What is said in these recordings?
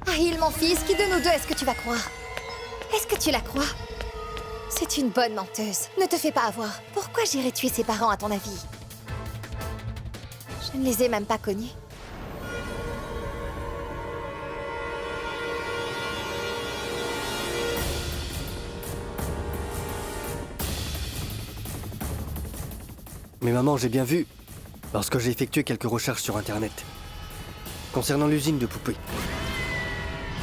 Ahil, mon fils, qui de nous deux est-ce que tu vas croire? Est-ce que tu la crois? C'est une bonne menteuse. Ne te fais pas avoir. Pourquoi j'irais tuer ses parents, à ton avis? Je ne les ai même pas connus. Mais maman, j'ai bien vu, lorsque j'ai effectué quelques recherches sur Internet, concernant l'usine de poupées.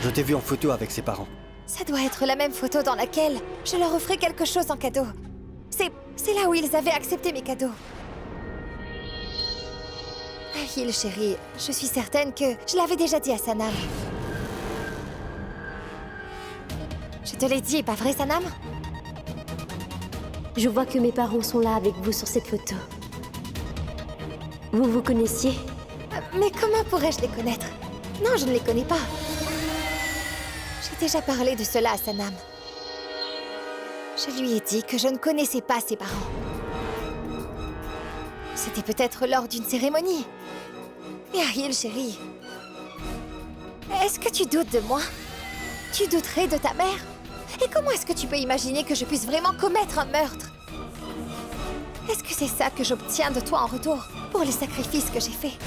Je t'ai vu en photo avec ses parents. Ça doit être la même photo dans laquelle je leur offrais quelque chose en cadeau. C'est là où ils avaient accepté mes cadeaux. Ahil, chérie, je suis certaine que je l'avais déjà dit à Sanam. Je te l'ai dit, pas vrai, Sanam? Je vois que mes parents sont là avec vous sur cette photo. Vous vous connaissiez? Mais comment pourrais-je les connaître? Non, je ne les connais pas. J'ai déjà parlé de cela à Sanam. Je lui ai dit que je ne connaissais pas ses parents. C'était peut-être lors d'une cérémonie. Mais Ahil, chérie, est-ce que tu doutes de moi? Tu douterais de ta mère? Et comment est-ce que tu peux imaginer que je puisse vraiment commettre un meurtre? Est-ce que c'est ça que j'obtiens de toi en retour pour les sacrifices que j'ai faits?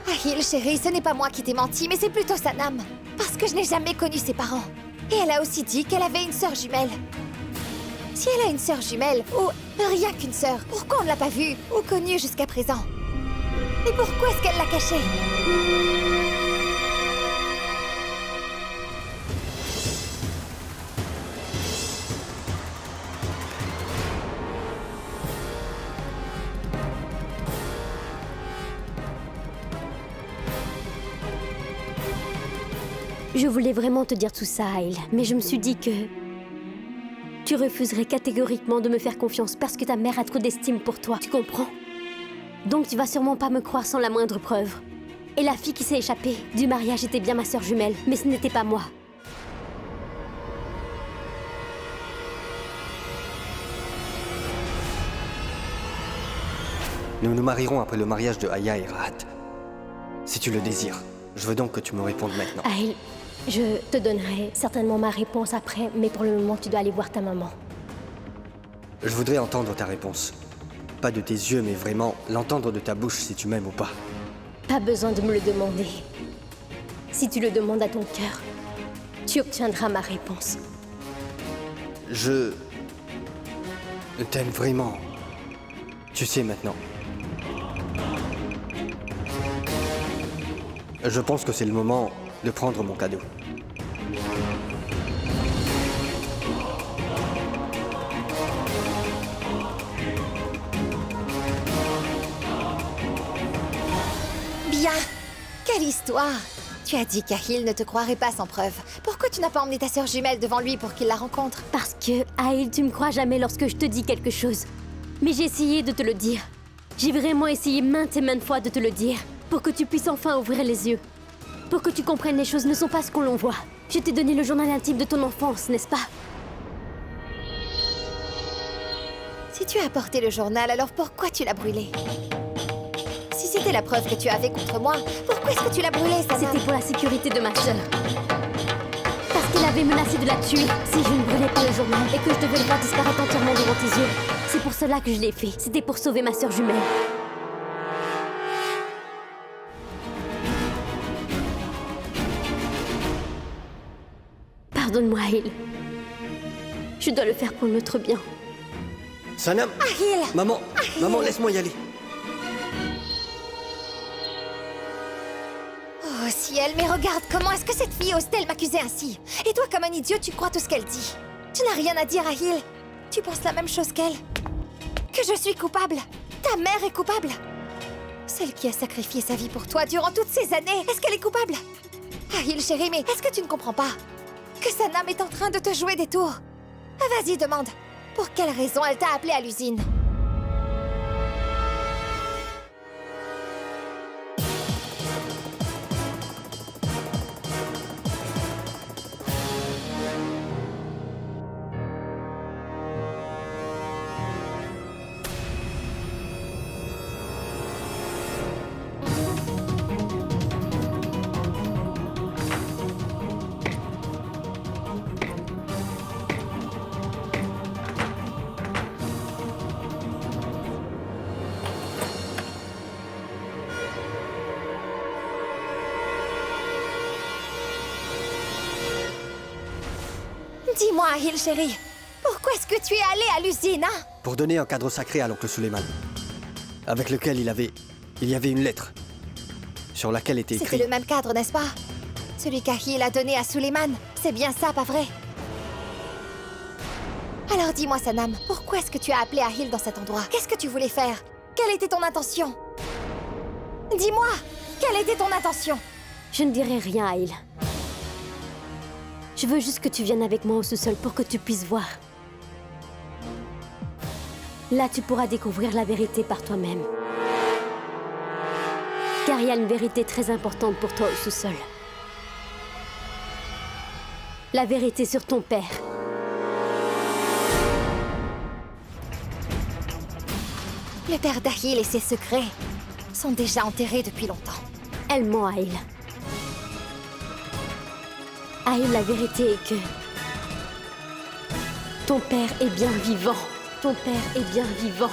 Ahil, chérie, ce n'est pas moi qui t'ai menti, mais c'est plutôt Sanam. Parce que je n'ai jamais connu ses parents. Et elle a aussi dit qu'elle avait une sœur jumelle. Si elle a une sœur jumelle, ou rien qu'une sœur, pourquoi on ne l'a pas vue ou connue jusqu'à présent? Et pourquoi est-ce qu'elle l'a cachée? Je voulais vraiment te dire tout ça, Ahil, mais je me suis dit que... tu refuserais catégoriquement de me faire confiance parce que ta mère a trop d'estime pour toi, tu comprends? Donc tu vas sûrement pas me croire sans la moindre preuve. Et la fille qui s'est échappée du mariage était bien ma sœur jumelle, mais ce n'était pas moi. Nous nous marierons après le mariage de Aya et Rahat. Si tu le désires, je veux donc que tu me répondes maintenant. Ahil, je te donnerai certainement ma réponse après, mais pour le moment, tu dois aller voir ta maman. Je voudrais entendre ta réponse. Pas de tes yeux, mais vraiment l'entendre de ta bouche si tu m'aimes ou pas. Pas besoin de me le demander. Si tu le demandes à ton cœur, tu obtiendras ma réponse. Je t'aime vraiment. Tu sais maintenant. Je pense que c'est le moment de prendre mon cadeau. Bien! Quelle histoire! Tu as dit qu'Ahil ne te croirait pas sans preuve. Pourquoi tu n'as pas emmené ta sœur jumelle devant lui pour qu'il la rencontre? Parce que, Ahil, tu me crois jamais lorsque je te dis quelque chose. Mais j'ai essayé de te le dire. J'ai vraiment essayé maintes et maintes fois de te le dire. Pour que tu puisses enfin ouvrir les yeux. Pour que tu comprennes les choses ne sont pas ce qu'on l'on voit. Je t'ai donné le journal intime de ton enfance, n'est-ce pas? Si tu as apporté le journal, alors pourquoi tu l'as brûlé? Si c'était la preuve que tu avais contre moi, pourquoi est-ce que tu l'as brûlé, Sanam? C'était pour la sécurité de ma sœur. Parce qu'elle avait menacé de la tuer si je ne brûlais pas le journal et que je devais le voir disparaître entièrement devant tes yeux. C'est pour cela que je l'ai fait. C'était pour sauver ma sœur jumelle. Pardonne-moi, Ahil. Je dois le faire pour notre bien. Sanam! Ahil! Maman! Maman, laisse-moi y aller! Oh ciel, mais regarde, comment est-ce que cette fille ose-t-elle m'accuser ainsi? Et toi, comme un idiot, tu crois tout ce qu'elle dit. Tu n'as rien à dire, Ahil. Tu penses la même chose qu'elle? Que je suis coupable? Ta mère est coupable? Celle qui a sacrifié sa vie pour toi durant toutes ces années, est-ce qu'elle est coupable? Ahil, chérie, mais est-ce que tu ne comprends pas que Sanam est en train de te jouer des tours? Vas-y, demande. Pour quelle raison elle t'a appelé à l'usine? Dis-moi, Ahil, chérie, pourquoi est-ce que tu es allé à l'usine, hein? Pour donner un cadre sacré à l'oncle Suleiman, avec lequel il y avait une lettre, sur laquelle était écrit... C'était le même cadre, n'est-ce pas? Celui qu'Ahil a donné à Suleiman. C'est bien ça, pas vrai? Alors dis-moi, Sanam, pourquoi est-ce que tu as appelé Ahil dans cet endroit? Qu'est-ce que tu voulais faire? Quelle était ton intention? Dis-moi, quelle était ton intention? Je ne dirai rien, Ahil. Je veux juste que tu viennes avec moi au sous-sol pour que tu puisses voir. Là, tu pourras découvrir la vérité par toi-même. Car il y a une vérité très importante pour toi au sous-sol. La vérité sur ton père. Le père d'Ahil et ses secrets sont déjà enterrés depuis longtemps. Elle ment, Ahil. Ahil, la vérité est que... ton père est bien vivant. Ton père est bien vivant.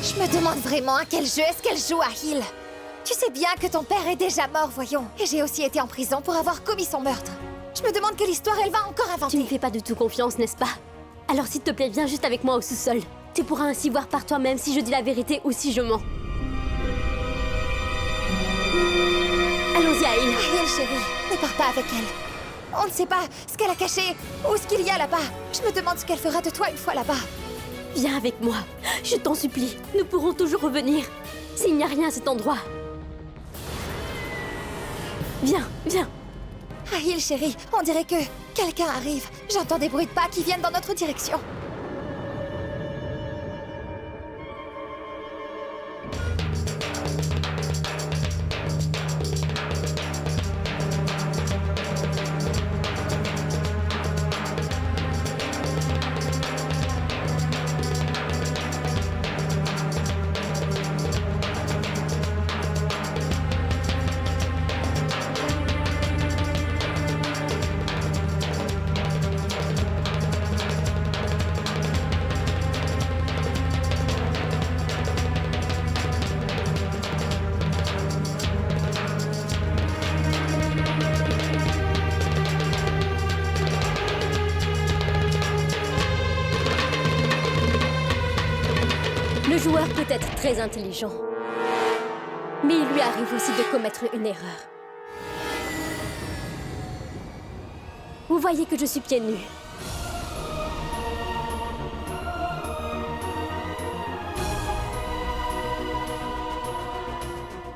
Je me demande vraiment à quel jeu est-ce qu'elle joue, Ahil. Tu sais bien que ton père est déjà mort, voyons. Et j'ai aussi été en prison pour avoir commis son meurtre. Je me demande quelle histoire elle va encore inventer. Tu ne fais pas du tout confiance, n'est-ce pas? Alors s'il te plaît, viens juste avec moi au sous-sol. Tu pourras ainsi voir par toi-même si je dis la vérité ou si je mens. Allons-y, Ahil. Ahil, chérie, ne pars pas avec elle. On ne sait pas ce qu'elle a caché ou ce qu'il y a là-bas. Je me demande ce qu'elle fera de toi une fois là-bas. Viens avec moi. Je t'en supplie. Nous pourrons toujours revenir. S'il n'y a rien à cet endroit. Viens, viens. Ahil, chérie, on dirait que quelqu'un arrive. J'entends des bruits de pas qui viennent dans notre direction. Le joueur peut être très intelligent. Mais il lui arrive aussi de commettre une erreur. Vous voyez que je suis pieds nus.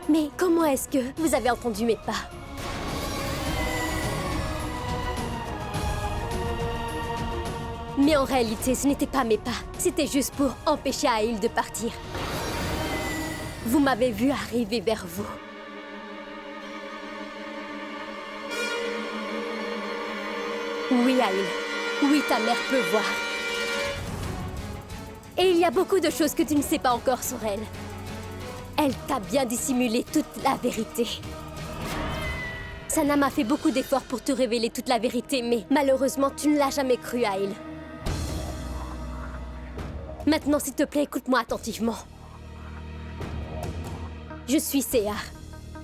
Mais comment est-ce que vous avez entendu mes pas? Mais en réalité, ce n'était pas mes pas. C'était juste pour empêcher Ahil de partir. Vous m'avez vu arriver vers vous. Oui, Ahil. Oui, ta mère peut voir. Et il y a beaucoup de choses que tu ne sais pas encore sur elle. Elle t'a bien dissimulé toute la vérité. Sanam a fait beaucoup d'efforts pour te révéler toute la vérité, mais malheureusement, tu ne l'as jamais cru, Ahil. Maintenant, s'il te plaît, écoute-moi attentivement. Je suis Sehar,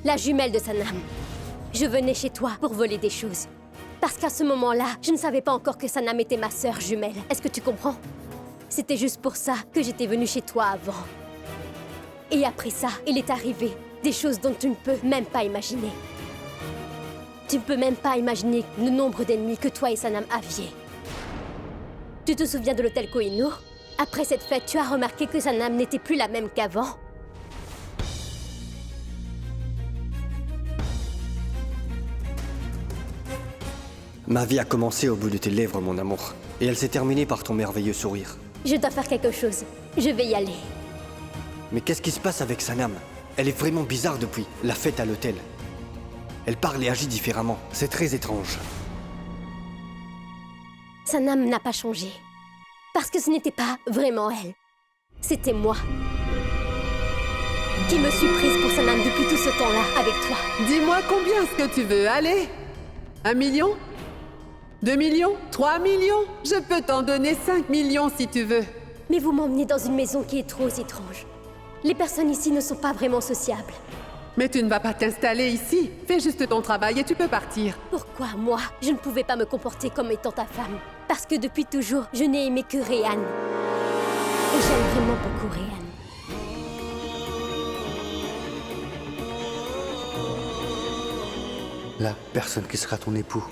la jumelle de Sanam. Je venais chez toi pour voler des choses. Parce qu'à ce moment-là, je ne savais pas encore que Sanam était ma sœur jumelle. Est-ce que tu comprends? C'était juste pour ça que j'étais venue chez toi avant. Et après ça, il est arrivé des choses dont tu ne peux même pas imaginer. Tu ne peux même pas imaginer le nombre d'ennemis que toi et Sanam aviez. Tu te souviens de l'hôtel Koh-i-Noor? Après cette fête, tu as remarqué que Sanam n'était plus la même qu'avant? Ma vie a commencé au bout de tes lèvres, mon amour. Et elle s'est terminée par ton merveilleux sourire. Je dois faire quelque chose. Je vais y aller. Mais qu'est-ce qui se passe avec Sanam? Elle est vraiment bizarre depuis la fête à l'hôtel. Elle parle et agit différemment. C'est très étrange. Sanam n'a pas changé. Parce que ce n'était pas vraiment elle. C'était moi. Qui me suis prise pour Sanam depuis tout ce temps-là avec toi. Dis-moi combien est-ce que tu veux, allez? 1 million? 2 millions? 3 millions? Je peux t'en donner 5 millions si tu veux. Mais vous m'emmenez dans une maison qui est trop étrange. Les personnes ici ne sont pas vraiment sociables. Mais tu ne vas pas t'installer ici. Fais juste ton travail et tu peux partir. Pourquoi moi, je ne pouvais pas me comporter comme étant ta femme? Parce que depuis toujours, je n'ai aimé que Rhéan. Et j'aime vraiment beaucoup Rhéan. La personne qui sera ton époux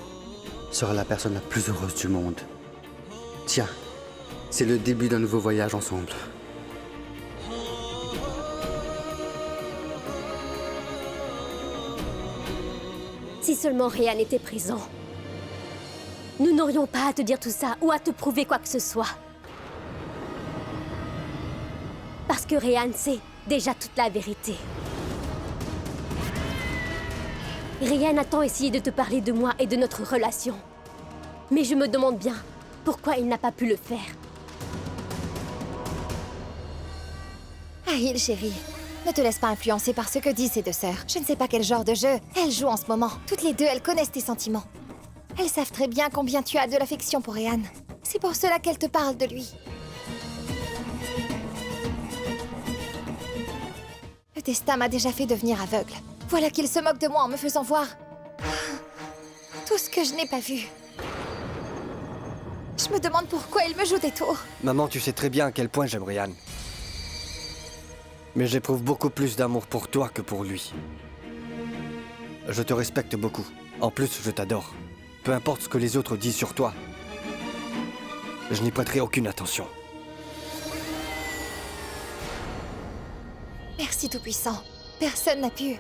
sera la personne la plus heureuse du monde. Tiens, c'est le début d'un nouveau voyage ensemble. Si seulement Rhéan était présent, nous n'aurions pas à te dire tout ça ou à te prouver quoi que ce soit. Parce que Rhéan sait déjà toute la vérité. Rhéan a tant essayé de te parler de moi et de notre relation. Mais je me demande bien pourquoi il n'a pas pu le faire. Ahil, chérie, ne te laisse pas influencer par ce que disent ces deux sœurs. Je ne sais pas quel genre de jeu elles jouent en ce moment. Toutes les deux, elles connaissent tes sentiments. Elles savent très bien combien tu as de l'affection pour Rhéan. C'est pour cela qu'elles te parlent de lui. Le destin m'a déjà fait devenir aveugle. Voilà qu'il se moque de moi en me faisant voir tout ce que je n'ai pas vu. Je me demande pourquoi il me joue des tours. Maman, tu sais très bien à quel point j'aime Rhéan. Mais j'éprouve beaucoup plus d'amour pour toi que pour lui. Je te respecte beaucoup. En plus, je t'adore. Peu importe ce que les autres disent sur toi. Je n'y prêterai aucune attention. Merci Tout-Puissant. Personne n'a pu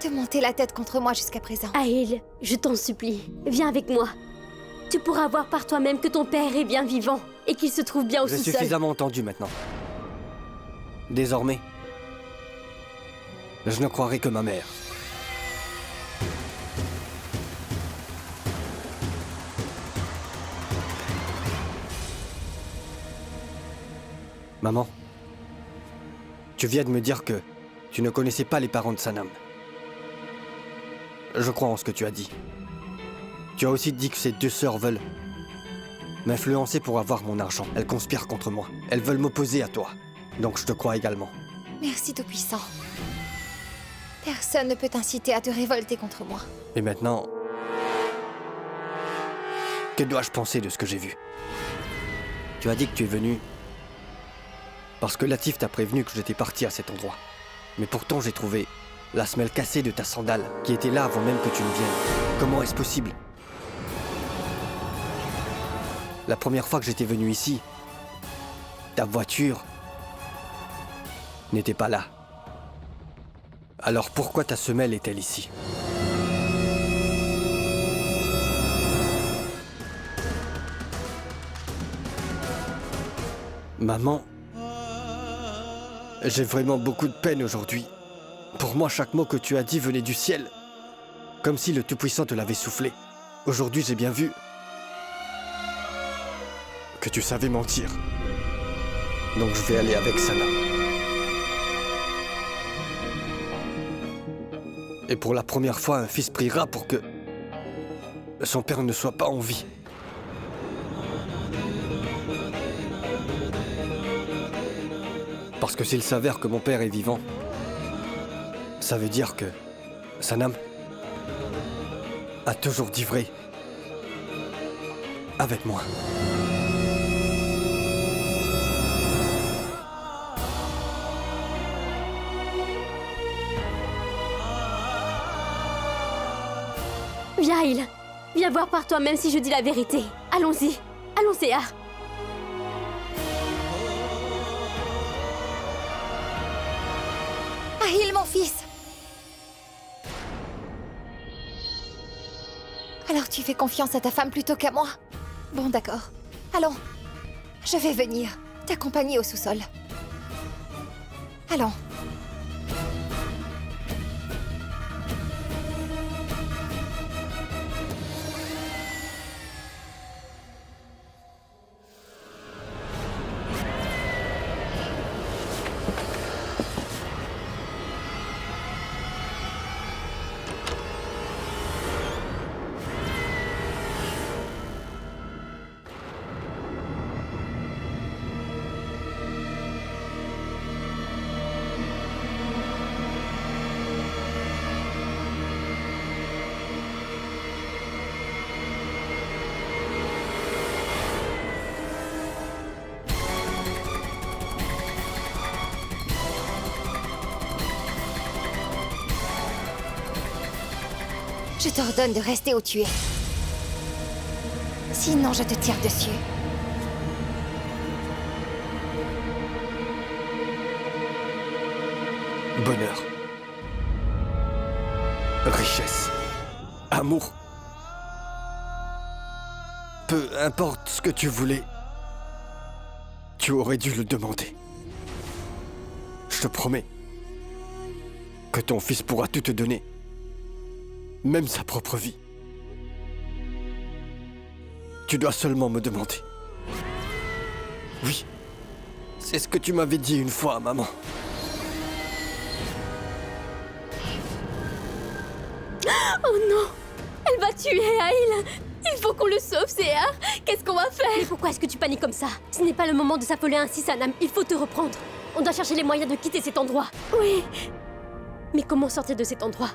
te monter la tête contre moi jusqu'à présent. Ahil, je t'en supplie, viens avec moi. Tu pourras voir par toi-même que ton père est bien vivant et qu'il se trouve bien au J'ai sous-sol. suffisamment entendu maintenant. Désormais, je ne croirai que ma mère. Maman, tu viens de me dire que tu ne connaissais pas les parents de Sanam. Je crois en ce que tu as dit. Tu as aussi dit que ces deux sœurs veulent m'influencer pour avoir mon argent. Elles conspirent contre moi. Elles veulent m'opposer à toi. Donc je te crois également. Merci Tout-Puissant. Personne ne peut t'inciter à te révolter contre moi. Et maintenant, que dois-je penser de ce que j'ai vu? Tu as dit que tu es venu parce que Latif t'a prévenu que j'étais parti à cet endroit. Mais pourtant j'ai trouvé la semelle cassée de ta sandale qui était là avant même que tu ne viennes. Comment est-ce possible? La première fois que j'étais venu ici, ta voiture n'était pas là. Alors pourquoi ta semelle est-elle ici? Maman, j'ai vraiment beaucoup de peine aujourd'hui. Pour moi, chaque mot que tu as dit venait du ciel. Comme si le Tout-Puissant te l'avait soufflé. Aujourd'hui, j'ai bien vu que tu savais mentir. Donc je vais aller avec Sana. Et pour la première fois, un fils priera pour que son père ne soit pas en vie. Parce que s'il s'avère que mon père est vivant, ça veut dire que Sanam a toujours dit vrai avec moi. Viens, Ahil. Viens voir par toi-même si je dis la vérité. Allons-y. Allons, Théa. Ahil, mon fils! Alors tu fais confiance à ta femme plutôt qu'à moi? Bon, d'accord. Allons. Je vais venir t'accompagner au sous-sol. Allons. Je t'ordonne de rester où tu es. Sinon, je te tire dessus. Bonheur. Richesse. Amour. Peu importe ce que tu voulais, tu aurais dû le demander. Je te promets que ton fils pourra tout te donner, même sa propre vie. Tu dois seulement me demander. Oui, c'est ce que tu m'avais dit une fois, maman. Oh non! Elle va tuer Aïl! Il faut qu'on le sauve, Céar! Qu'est-ce qu'on va faire? Mais pourquoi est-ce que tu paniques comme ça? Ce n'est pas le moment de s'affoler ainsi, Sanam. Il faut te reprendre. On doit chercher les moyens de quitter cet endroit. Oui. Mais comment sortir de cet endroit?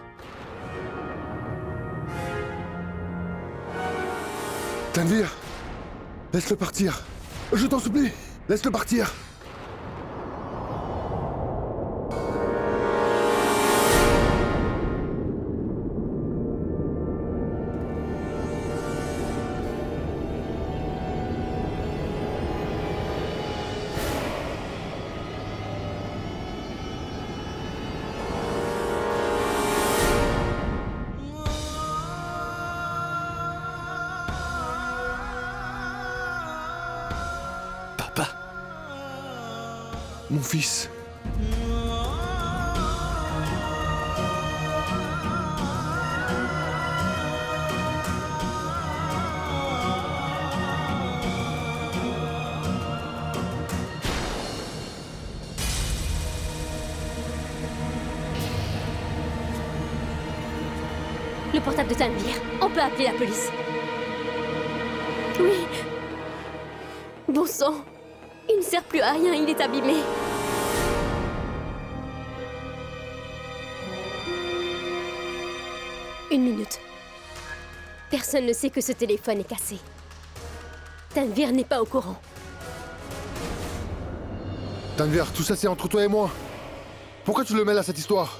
Tanvir, laisse-le partir. Je t'en supplie, laisse-le partir. Papa. Mon fils. Le portable de Tanvir. On peut appeler la police. Oui. Bon sang. Il ne sert plus à rien, il est abîmé. Une minute. Personne ne sait que ce téléphone est cassé. Tanvir n'est pas au courant. Tanvir, tout ça c'est entre toi et moi. Pourquoi tu le mêles à cette histoire?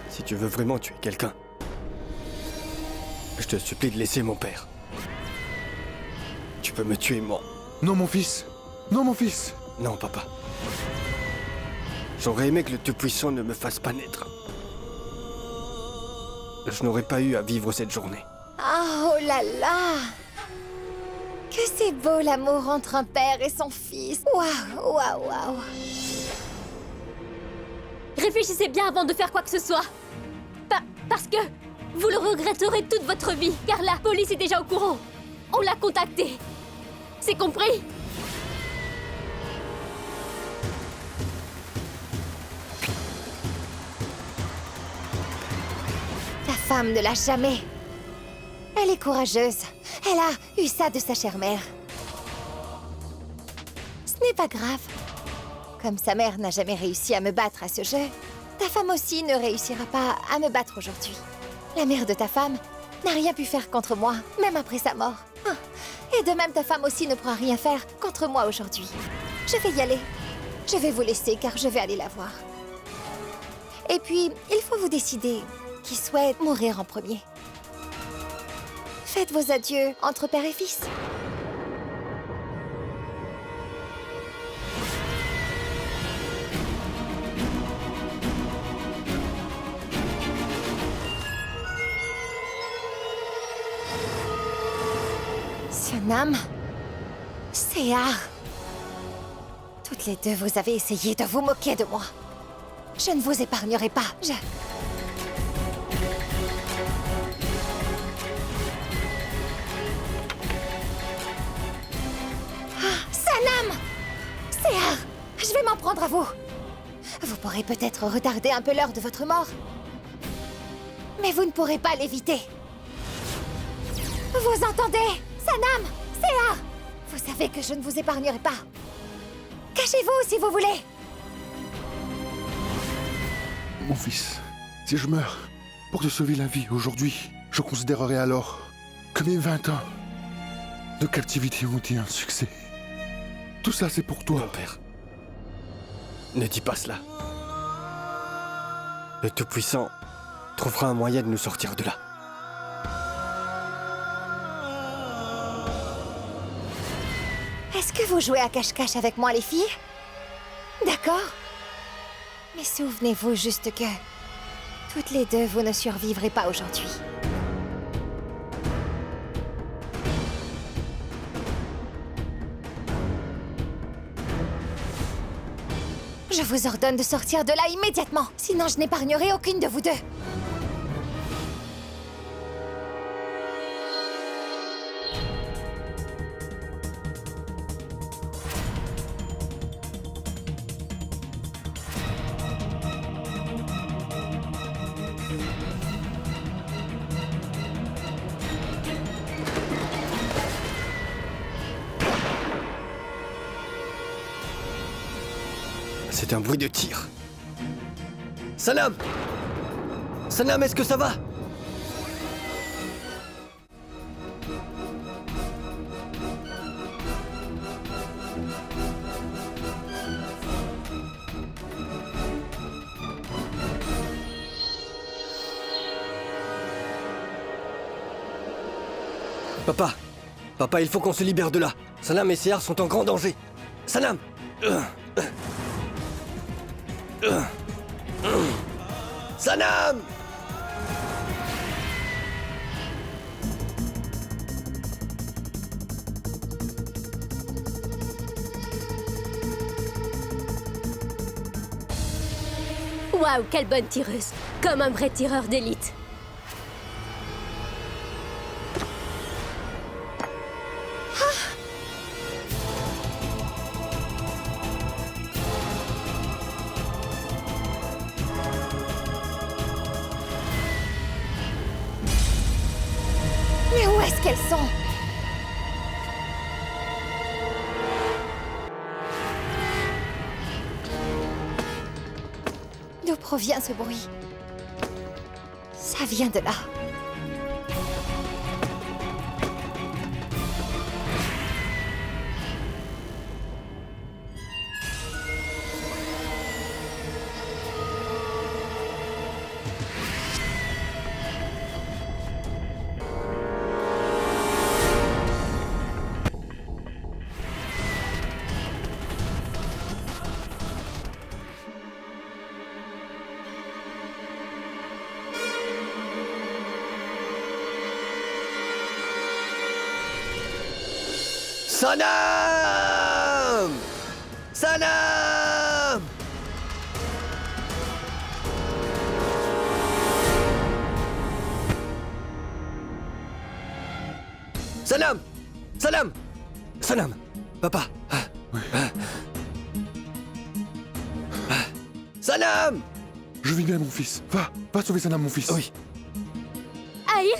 Si tu veux vraiment tuer quelqu'un, je te supplie de laisser mon père. Tu peux me tuer, moi. Non, mon fils. Non, mon fils. Non, papa. J'aurais aimé que le Tout-Puissant ne me fasse pas naître. Je n'aurais pas eu à vivre cette journée. Ah, oh là là! Que c'est beau l'amour entre un père et son fils. Waouh, waouh, waouh. Réfléchissez bien avant de faire quoi que ce soit. Parce que vous le regretterez toute votre vie, car la police est déjà au courant. On l'a contacté. C'est compris? Ta femme ne l'a jamais. Elle est courageuse. Elle a eu ça de sa chère mère. Ce n'est pas grave. Comme sa mère n'a jamais réussi à me battre à ce jeu, ta femme aussi ne réussira pas à me battre aujourd'hui. La mère de ta femme n'a rien pu faire contre moi, même après sa mort. Ah, et de même, ta femme aussi ne pourra rien faire contre moi aujourd'hui. Je vais y aller. Je vais vous laisser car je vais aller la voir. Et puis, il faut vous décider qui souhaite mourir en premier. Faites vos adieux entre père et fils. Sanam, Céar. Toutes les deux, vous avez essayé de vous moquer de moi. Je ne vous épargnerai pas. Sanam! Céar, je vais m'en prendre à vous. Vous pourrez peut-être retarder un peu l'heure de votre mort. Mais vous ne pourrez pas l'éviter. Vous entendez? Sanam! Céar! Vous savez que je ne vous épargnerai pas. Cachez-vous si vous voulez. Mon fils, si je meurs pour te sauver la vie aujourd'hui, je considérerai alors que mes 20 ans de captivité ont été un succès. Tout ça, c'est pour Mon toi. père, ne dis pas cela. Le Tout-Puissant trouvera un moyen de nous sortir de là. Est-ce que vous jouez à cache-cache avec moi, les filles? D'accord. Mais souvenez-vous juste que... toutes les deux, vous ne survivrez pas aujourd'hui. Je vous ordonne de sortir de là immédiatement, sinon je n'épargnerai aucune de vous deux. C'est un bruit de tir. Sanam! Sanam, est-ce que ça va? Papa! Papa, il faut qu'on se libère de là. Sanam et Sehar sont en grand danger. Sanam! Sanam! Waouh, quelle bonne tireuse! Comme un vrai tireur d'élite. Mais où est-ce qu'elles sont? D'où provient ce bruit? Ça vient de là. Sanam! Sanam! Sanam! Sanam! Sanam! Papa! Sanam! Je vis bien, mon fils. Va sauver Sanam, mon fils. Oui. Ahil!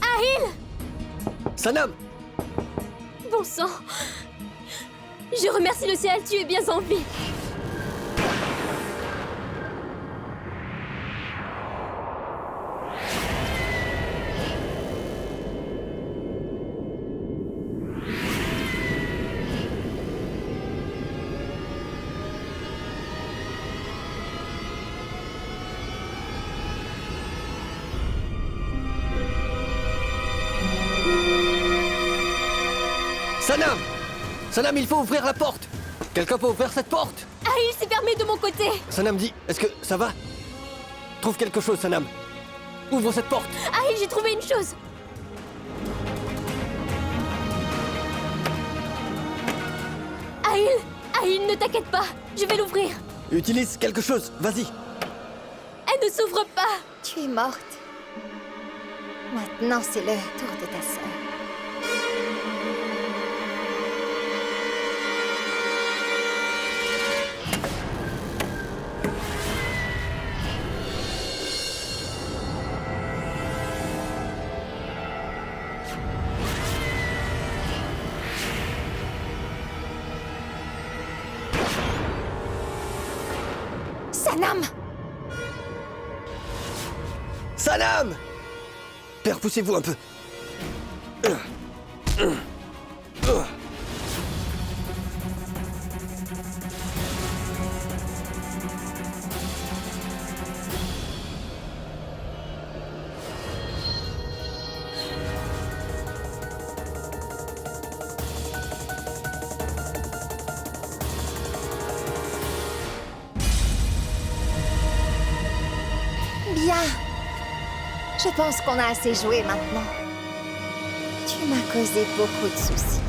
Ahil! Sanam! Bon sang! Je remercie le ciel, tu es bien en vie. Sanam! Sanam, il faut ouvrir la porte! Quelqu'un peut ouvrir cette porte? Ahil s'est fermé de mon côté. Sanam dit, est-ce que ça va? Trouve quelque chose, Sanam. Ouvre cette porte. Ahil, j'ai trouvé une chose. Ahil! Ahil, ne t'inquiète pas. Je vais l'ouvrir. Utilise quelque chose, vas-y. Elle ne s'ouvre pas. Tu es morte. Maintenant, c'est le tour de ta sœur. Sanam! Sanam! Père, poussez-vous un peu. Bien. Je pense qu'on a assez joué maintenant. Tu m'as causé beaucoup de soucis.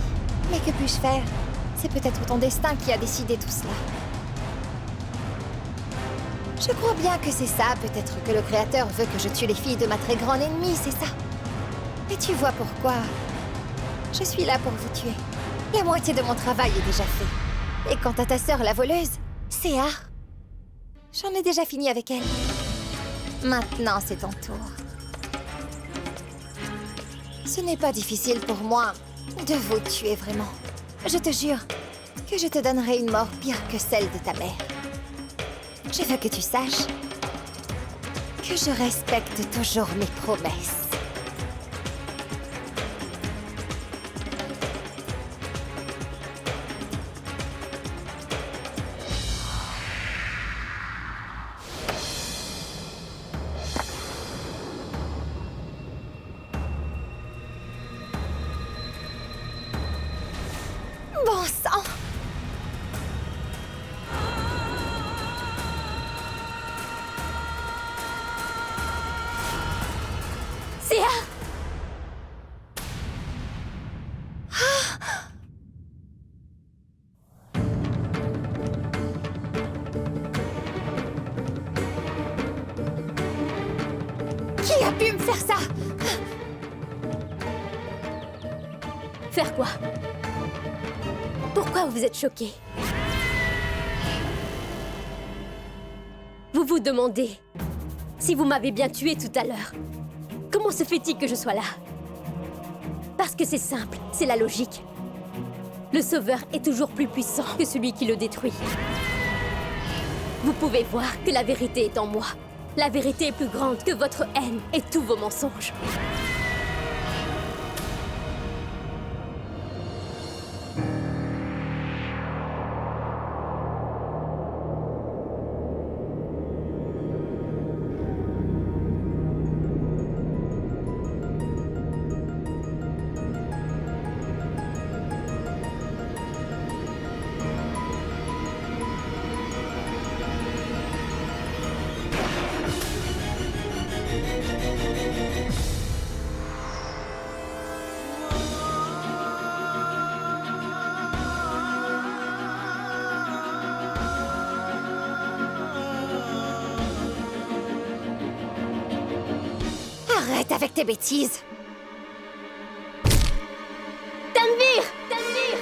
Mais que puis-je faire? C'est peut-être ton destin qui a décidé tout cela. Je crois bien que c'est ça. Peut-être que le Créateur veut que je tue les filles de ma très grande ennemie, c'est ça. Et tu vois pourquoi. Je suis là pour vous tuer. La moitié de mon travail est déjà fait. Et quant à ta sœur, la voleuse, Céa, j'en ai déjà fini avec elle. Maintenant, c'est ton tour. Ce n'est pas difficile pour moi de vous tuer vraiment. Je te jure que je te donnerai une mort pire que celle de ta mère. Je veux que tu saches que je respecte toujours mes promesses. Bon sang! Céa! Qui a pu me faire ça? Faire quoi? Pourquoi vous êtes choqués? Vous vous demandez si vous m'avez bien tué tout à l'heure. Comment se fait-il que je sois là? Parce que c'est simple, c'est la logique. Le Sauveur est toujours plus puissant que celui qui le détruit. Vous pouvez voir que la vérité est en moi. La vérité est plus grande que votre haine et tous vos mensonges. Arrête avec tes bêtises! Tanvir! Tanvir!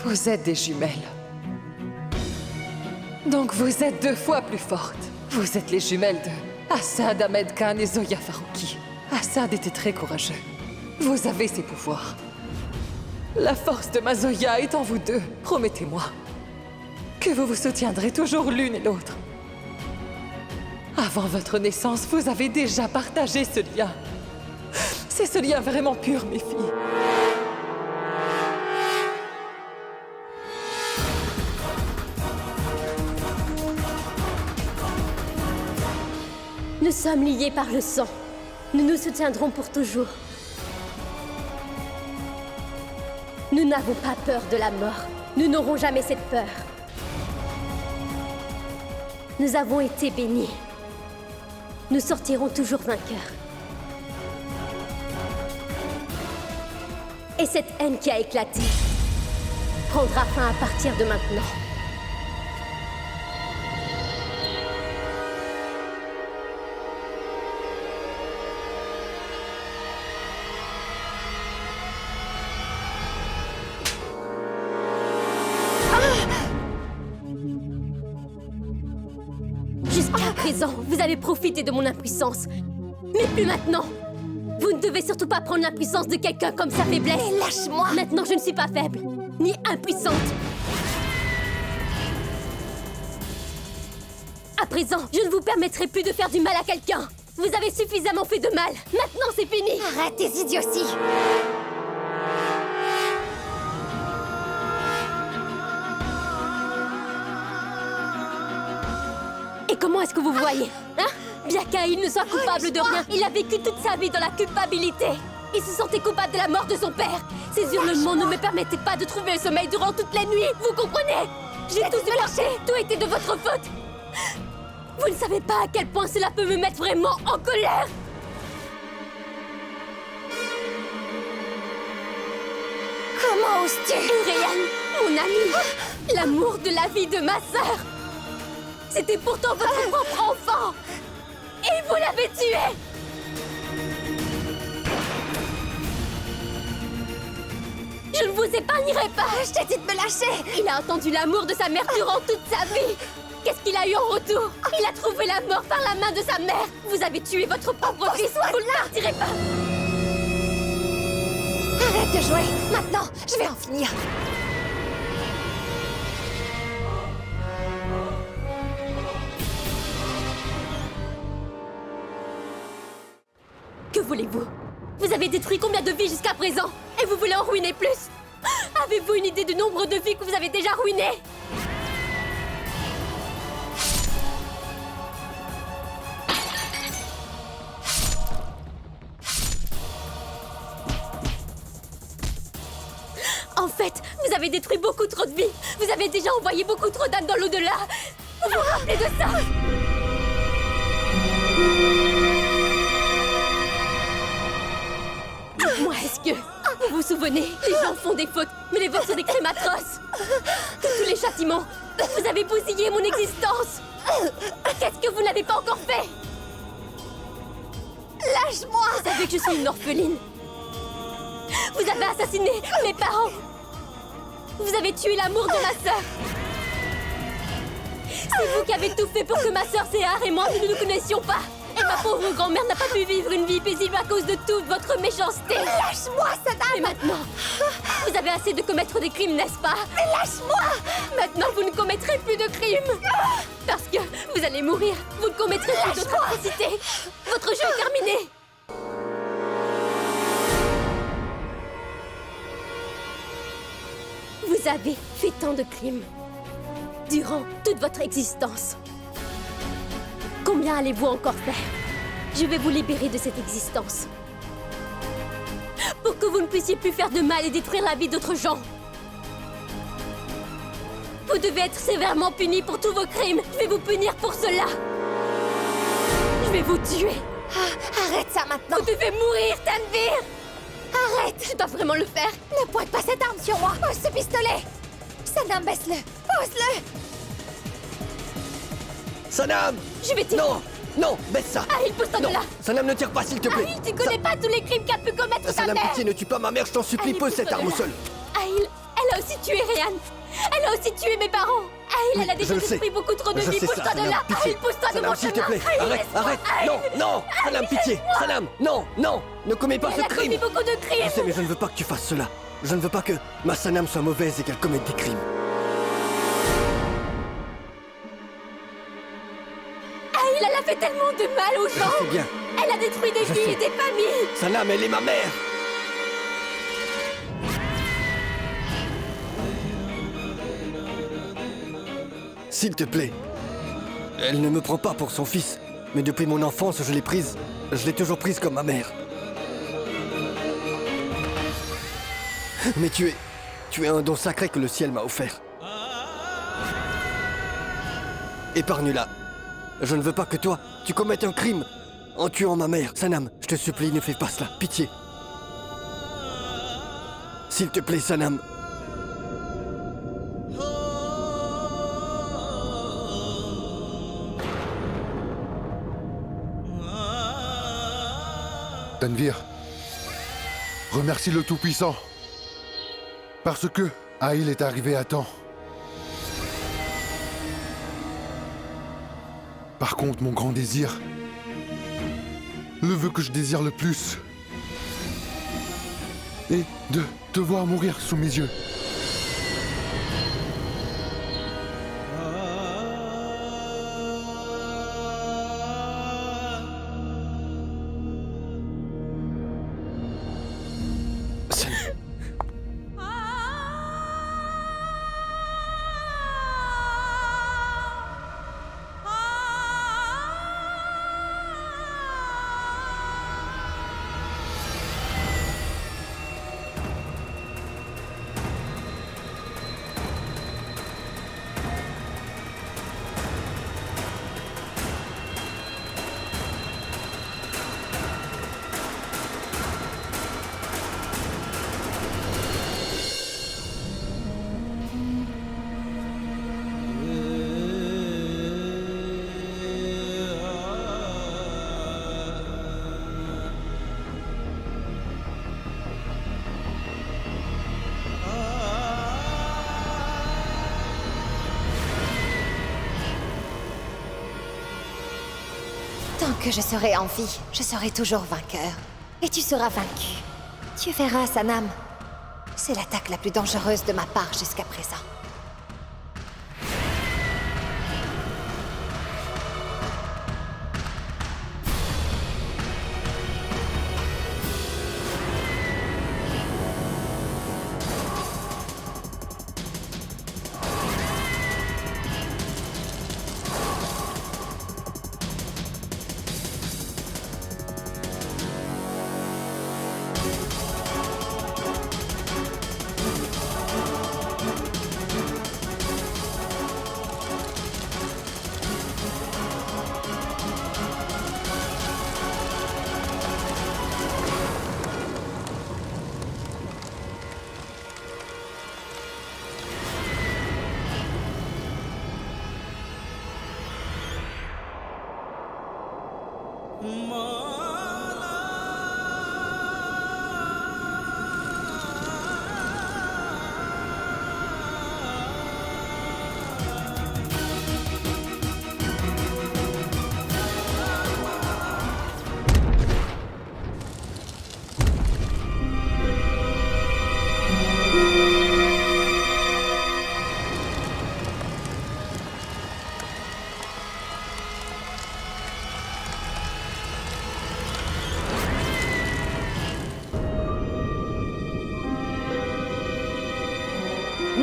Vous êtes des jumelles. Donc vous êtes 2 fois plus fortes. Vous êtes les jumelles de Assad Ahmed Khan et Zoya Farouki. Assad était très courageux. Vous avez ses pouvoirs. La force de ma Zoya est en vous deux. Promettez-moi que vous vous soutiendrez toujours l'une et l'autre. Avant votre naissance, vous avez déjà partagé ce lien. C'est ce lien vraiment pur, mes filles. Nous sommes liés par le sang. Nous nous soutiendrons pour toujours. Nous n'avons pas peur de la mort. Nous n'aurons jamais cette peur. Nous avons été bénis. Nous sortirons toujours vainqueurs. Et cette haine qui a éclaté prendra fin à partir de maintenant. Jusqu'à présent, vous avez profité de mon impuissance. Mais plus maintenant. Vous ne devez surtout pas prendre l'impuissance de quelqu'un comme sa faiblesse. Mais lâche-moi! Maintenant, je ne suis pas faible, ni impuissante. À présent, je ne vous permettrai plus de faire du mal à quelqu'un. Vous avez suffisamment fait de mal. Maintenant, c'est fini. Arrête tes idioties! Et comment est-ce que vous voyez, hein? Bien qu'Aïl ne soit coupable de rien, il a vécu toute sa vie dans la culpabilité. Il se sentait coupable de la mort de son père. Ses hurlements ne me permettaient pas de trouver le sommeil durant toute la nuit. Vous comprenez? J'ai tout supporté. Tout était de votre faute. Vous ne savez pas à quel point cela peut me mettre vraiment en colère. Comment oses-tu? Ryan, mon ami, l'amour de la vie de ma sœur. C'était pourtant votre propre enfant. Et vous l'avez tué. Je ne vous épargnerai pas. Je t'ai dit de me lâcher. Il a entendu l'amour de sa mère durant toute sa vie. Qu'est-ce qu'il a eu en retour? Il a trouvé la mort par la main de sa mère. Vous avez tué votre propre fils. Vous ne partirez pas. Arrête de jouer. Maintenant, je vais en finir. Que voulez-vous? Vous avez détruit combien de vies jusqu'à présent? Et vous voulez en ruiner plus? Avez-vous une idée du nombre de vies que vous avez déjà ruinées? En fait, vous avez détruit beaucoup trop de vies. Vous avez déjà envoyé beaucoup trop d'âmes dans l'au-delà. Vous vous rappelez de ça? Dites-moi, est-ce que vous vous souvenez? Les gens font des fautes, mais les vôtres sont des crimes atroces. De tous les châtiments, vous avez bousillé mon existence. Qu'est-ce que vous n'avez pas encore fait? Lâche-moi. Vous savez que je suis une orpheline. Vous avez assassiné mes parents. Vous avez tué l'amour de ma sœur. C'est vous qui avez tout fait pour que ma sœur Séhar et moi ne nous connaissions pas. Et ma pauvre grand-mère n'a pas pu vivre une vie paisible à cause de toute votre méchanceté. Lâche-moi, Sadam. Et maintenant, vous avez assez de commettre des crimes, n'est-ce pas? Mais lâche-moi. Maintenant, vous ne commettrez plus de crimes. Parce que vous allez mourir. Vous ne commettrez plus d'autres atrocités. Votre jeu est terminé. Vous avez fait tant de crimes durant toute votre existence. Combien allez-vous encore faire? Je vais vous libérer de cette existence. Pour que vous ne puissiez plus faire de mal et détruire la vie d'autres gens. Vous devez être sévèrement puni pour tous vos crimes. Je vais vous punir pour cela. Je vais vous tuer. Arrête ça maintenant. Vous devez mourir, Tanvir. Arrête. Je dois vraiment le faire. Ne pointe pas cette arme sur moi. Pose ce pistolet. Sadam, baisse-le. Pose-le. Sanam! Je vais tirer. Non! Non! Baisse ça! Ah, il pousse-toi de Non! là. Sanam, ne tire pas, s'il te plaît! Ahil, tu connais pas tous les crimes qu'a pu commettre ta Sanam, mère. pitié, ne tue pas ma mère, je t'en supplie, Ahil, pose cette pousse-toi arme de au là. sol! Ahil, elle a aussi tué Ryan. Elle a aussi tué mes parents. Ahil, elle a déjà Je le sais. détruit beaucoup trop de Je vies. sais ça, Pousse-toi de Sanam, là. pitié. Ahil, pousse-toi de Sanam, mon s'il te chemin. plaît, Ahil, arrête, laisse-moi. arrête! Ahil, Non, non! Sanam, Ahil, pitié! laisse-moi. Sanam, non, non! Ne commets pas Elle ce a commis crime! beaucoup de Je crimes. sais, mais je ne veux pas que tu fasses cela. Je ne veux pas que ma Sanam soit mauvaise et qu'elle commette des crimes. Ahil, elle a fait tellement de mal aux gens. Je sais bien. Elle a détruit des Je vies sais. et des familles. Sanam, elle est ma mère! S'il te plaît. Elle ne me prend pas pour son fils, mais depuis mon enfance, je l'ai prise. Je l'ai toujours prise comme ma mère. Mais tu es un don sacré que le ciel m'a offert. Épargne-la. Je ne veux pas que toi, tu commettes un crime en tuant ma mère. Sanam, je te supplie, ne fais pas cela. Pitié. S'il te plaît, Sanam. Tanvir, remercie le Tout-Puissant. Parce que Ahil est arrivé à temps. Par contre, mon grand désir, le vœu que je désire le plus, est de te voir mourir sous mes yeux. que je serai en vie, je serai toujours vainqueur. Et tu seras vaincu. Tu verras, Sanam. C'est l'attaque la plus dangereuse de ma part jusqu'à présent.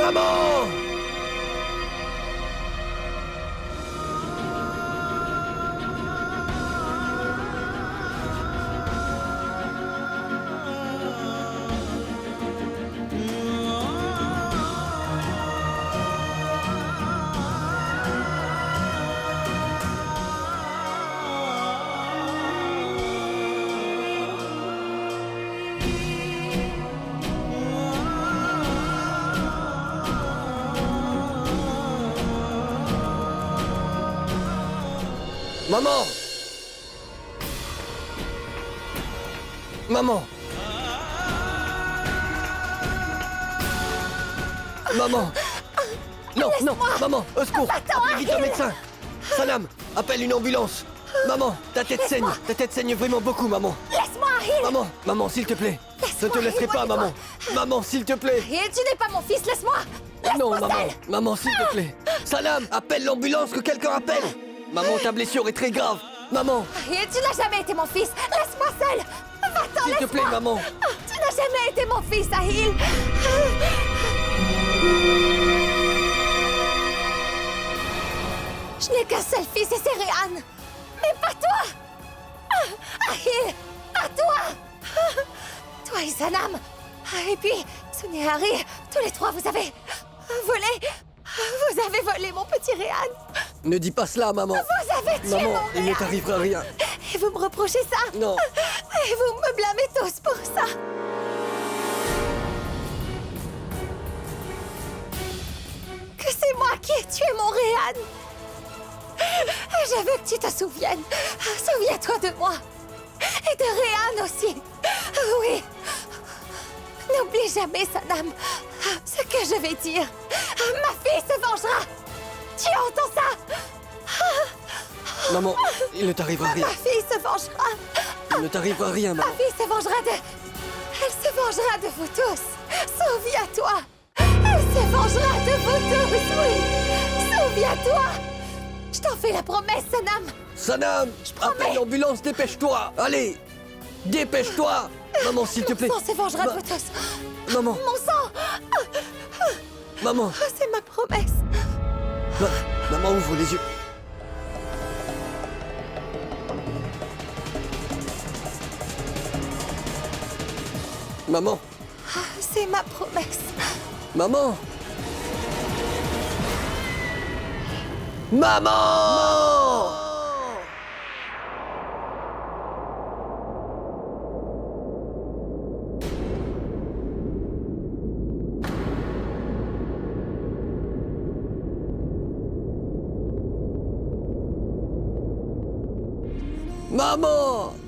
Maman! Maman! Maman! Maman! Non, non, maman, au secours! Appelle vite un médecin! Sanam, appelle une ambulance! Maman, ta tête saigne vraiment beaucoup, maman! Laisse-moi, Ahil! Maman, s'il te plaît! Je ne te laisserai pas, maman! Maman, s'il te plaît! Ahil, tu n'es pas mon fils, laisse-moi! Non, maman, s'il te plaît! Sanam, appelle l'ambulance, que quelqu'un appelle! Maman, ta blessure est très grave! Maman! Ahil, tu n'as jamais été mon fils! Laisse-moi seul! Va-t'en, S'il te plaît, laisse-moi! maman! Tu n'as jamais été mon fils, Ahil! Je n'ai qu'un seul fils et c'est Réhan! Mais pas toi! Ahil! Pas toi! Toi et Sanam! Et puis, Sun et Harry, tous les trois, vous avez volé! Vous avez volé mon petit Réhan! Ne dis pas cela, maman! Vous avez tué Maman, mon il ne Réhan! t'arrivera rien! Et vous me reprochez ça? Non! Et vous me blâmez tous pour ça! Que c'est moi qui ai tué mon Réhan! Je veux que tu te souviennes! Souviens-toi de moi! Et de Réhan aussi! Oui! N'oublie jamais, Sanam, ce que je vais dire! Ma fille se vengera! Tu entends ça? Maman, il ne t'arrivera rien! Ma fille se vengera! Il ne t'arrivera rien, Ma maman! fille se vengera de... Elle se vengera de vous tous! Souviens-toi! Elle se vengera de vous tous, oui! Souviens-toi! Je t'en fais la promesse, Sanam! Sanam! Appelle l'ambulance, dépêche-toi! Allez! Dépêche-toi! Maman, s'il te plaît! Mon sang se vengera de vous tous! Maman! Mon sang! Maman! C'est ma promesse! Maman, ouvre les yeux! Maman! C'est ma promesse! Maman! Maman! Maman!